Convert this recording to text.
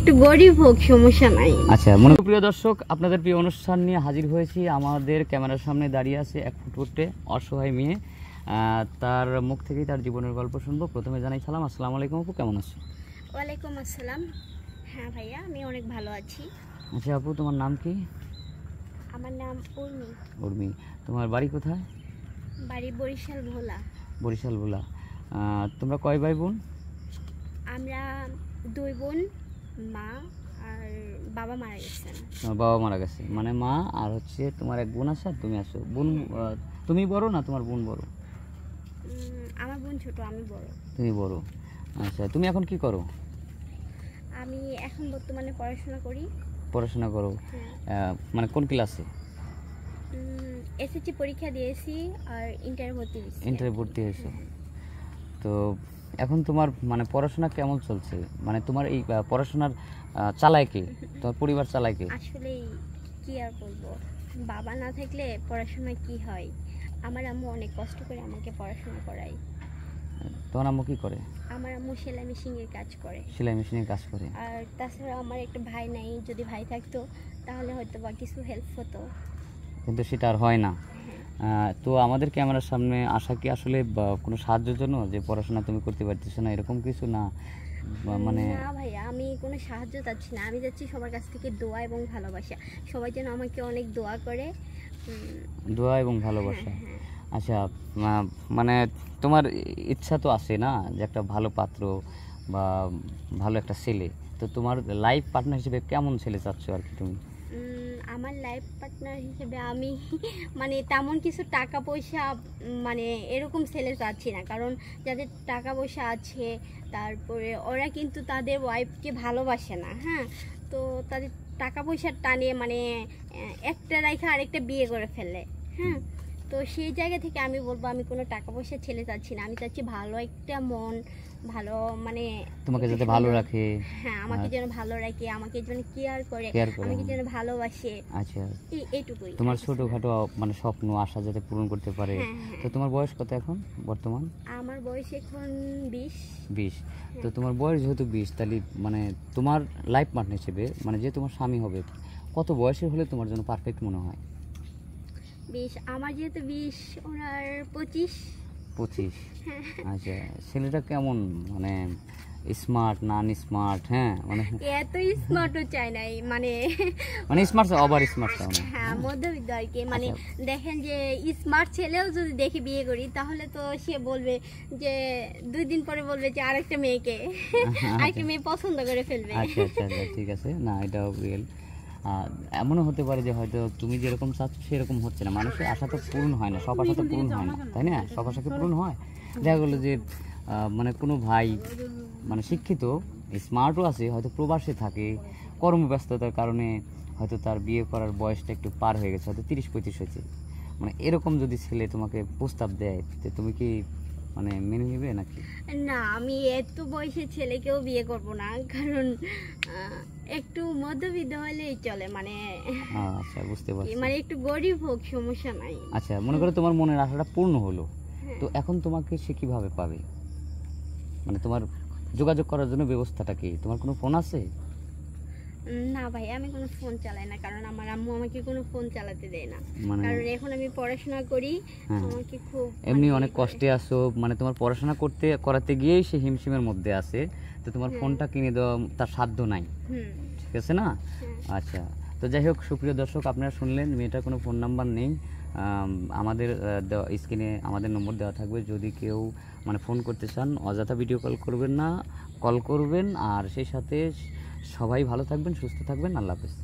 একটু গরিব হোক সমস্যা নাই। আচ্ছা প্রিয় দর্শক, আপনাদের প্রিয় অনুষ্ঠান নিয়ে হাজির হয়েছি। আমাদের ক্যামেরার সামনে দাঁড়িয়ে আছে এক ফুটফুটে অসহায় মেয়ে। তার মুখ থেকেই তার জীবনের গল্প শুনবো। প্রথমে জানাই সালাম, আসসালামু আলাইকুম আপু, কেমন আছো? ওয়ালাইকুম আসসালাম। হ্যাঁ ভাইয়া, আমি অনেক ভালো আছি। আচ্ছা আপু, তোমার নাম কি? আমার নাম উর্মি। উর্মি, তোমার বাড়ি কোথায়? বাড়ি বরিশাল ভোলা। বরিশাল ভোলা। তোমরা কয় ভাই বোন? আমরা 2 বোন, মা আর বাবা মারা গেছেন। তোমার বাবা মারা গেছে, মানে মা আর হচ্ছে তোমার এক বোন আছে আর তুমি আছো। বোন তুমি বড় না তোমার বোন বড়? আমার বোন ছোট, আমি বড়। তুমি বড়। আচ্ছা, তুমি এখন কি করো? আমি এখন বর্তমানে পড়াশোনা করি। পড়াশোনা করো? মানে কোন ক্লাসে? এসএসসি পরীক্ষা দিয়েছি আর ইন্টারে ভর্তি হয়েছি। ইন্টারে ভর্তি হয়েছো? তো এখন তোমার মানে পড়াশোনা কেমন চলছে? মানে তোমার এই পড়াশোনার চালায় কে? তোমার পরিবার চালায় কে? আসলে কি আর বলবো, বাবা না থাকলে পড়াশোনা কি হয়। আমার আম্মু অনেক কষ্ট করে আমাকে পড়াশোনা করায়। তোমার আম্মু কি করে? আমার আম্মু সেলাই মেশিনের কাজ করে। সেলাই মেশিনের কাজ করে? আর তাছাড়া আমার একটা ভাই নাই, যদি ভাই থাকতো তাহলে হয়তো বা কিছু হেল্প হতো, কিন্তু সেটা আর হয় না। তো আমাদের ক্যামেরার সামনে আসা কি আসলে কোনো সাহায্যের জন্য, যে পড়াশোনা তুমি করতে পারতেছো না এরকম কিছু না? মানে না ভাইয়া, আমি কোনো সাহায্য চাচ্ছি না। আমি চাচ্ছি সবার কাছ থেকে দোয়া এবং ভালোবাসা। সবাই যেন আমাকে অনেক দোয়া করে। দোয়া এবং ভালোবাসা। আচ্ছা, মানে তোমার ইচ্ছা তো আছে না যে একটা ভালো পাত্র বা ভালো একটা ছেলে, তো তোমার লাইফ পার্টনার হিসেবে কেমন ছেলে চাচ্ছ আর কি তুমি? আমার লাইফ পার্টনার হিসেবে আমি মানে তেমন কিছু টাকা পয়সা মানে এরকম ছেলে চাচ্ছি না, কারণ যাদের টাকা পয়সা আছে তারপরে ওরা কিন্তু তাদের ওয়াইফকে ভালোবাসে না। হ্যাঁ, তো তাদের টাকা পয়সার টানে মানে একটা রাইখা আরেকটা বিয়ে করে ফেলে। হ্যাঁ, তো সেই জায়গা থেকে আমি বলবো আমি কোনো টাকা পয়সা ছেলে চাচ্ছি না। আমি চাচ্ছি ভালো একটা মন, ভালো মানে তোমাকে যাতে ভালো রাখে। হ্যাঁ, আমাকে যেন ভালো রাখে, আমাকে যেন কেয়ার করে, আমাকে যেন ভালোবাসে। আচ্ছা, এইটুকুই। তোমার ছোটখাটো মানে স্বপ্ন আশা যাতে পূরণ করতে পারে। তো তোমার বয়স কত এখন বর্তমান? আমার বয়স এখন 20। তো তোমার বয়স যেহেতু 20, তাহলে মানে তোমার লাইফ পার্টনার হিসেবে মানে যে তোমার স্বামী হবে কত বয়সের হলে তোমার জন্য পারফেক্ট মনে হয়? 20, আমার যেহেতু 20, ওনার 25। আচ্ছা, ছেলেটা কেমন, মানে স্মার্ট না আনস্মার্ট? হ্যাঁ, মানে এত স্মার্টও চাই নাই, মানে মানে স্মার্ট ওভার স্মার্ট চাও না? হ্যাঁ, মধ্যবিত্ত আর কি। মানে দেখেন যে স্মার্ট ছেলেও যদি দেখে বিয়ে করি তাহলে তো সে বলবে যে 2 দিন পরে বলবে যে আরেকটা মেয়েকে আরেকটা মেয়ে পছন্দ করে ফেলবে। আচ্ছা আচ্ছা আচ্ছা, ঠিক আছে, না এটাও রিয়েল। এমনও হতে পারে যে হয়তো তুমি যেরকম চাচ্ছ সেরকম হচ্ছে না। মানুষের আশা তো পূরণ হয় না, সব আশা তো পূরণ হয় না, তাই না? সব আশা কি পূরণ হয়? দেখা গেলো যে মানে কোনো ভাই মানে শিক্ষিত স্মার্টও আছে, হয়তো প্রবাসে থাকে, কর্মব্যস্ততার কারণে হয়তো তার বিয়ে করার বয়সটা একটু পার হয়ে গেছে, হয়তো 30-35 হয়েছে। মানে এরকম যদি ছেলে তোমাকে প্রস্তাব দেয়, তো তুমি কি মানে মেনে নিবে নাকি? না, আমি এত বয়সের ছেলেকেও বিয়ে করব না, কারণ একটু মধ্যবিত্ত হলেই চলে। মানে আচ্ছা, বুঝতে পারছি, মানে একটু গরিব হোক সমস্যা নাই। আচ্ছা, মনে করো তোমার মনের আশাটা পূর্ণ হলো, তো এখন তোমাকে সে কিভাবে পাবে? মানে তোমার যোগাযোগ করার জন্য ব্যবস্থাটা কি? তোমার কোনো ফোন আছে? না ভাই, আমি কোনো ফোন চালাই না, কারণ আমার আম্মু আমাকে কোনো ফোন চালাতে দেয় না। কারণ এখন আমি পড়াশোনা করি, আমাকে খুব এমনি অনেক কষ্টে আছো, মানে তোমার পড়াশোনা করাতে গিয়েই সে হিমশিমের মধ্যে আছে, তো তোমার ফোনটা কিনে দেওয়া তার সাধ্য নাই, ঠিক আছে না? আচ্ছা, তো যাই হোক, সুপ্রিয় দর্শক, আপনারা শুনলেন মেয়েটার কোনো ফোন নাম্বার নেই। আমাদের স্ক্রিনে আমাদের নম্বর দেওয়া থাকবে, যদি কেউ মানে ফোন করতে চান অযথা ভিডিও কল করবেন না, কল করবেন। আর সেই সাথে সবাই ভালো থাকবেন, সুস্থ থাকবেন। আল্লাহ হাফেজ।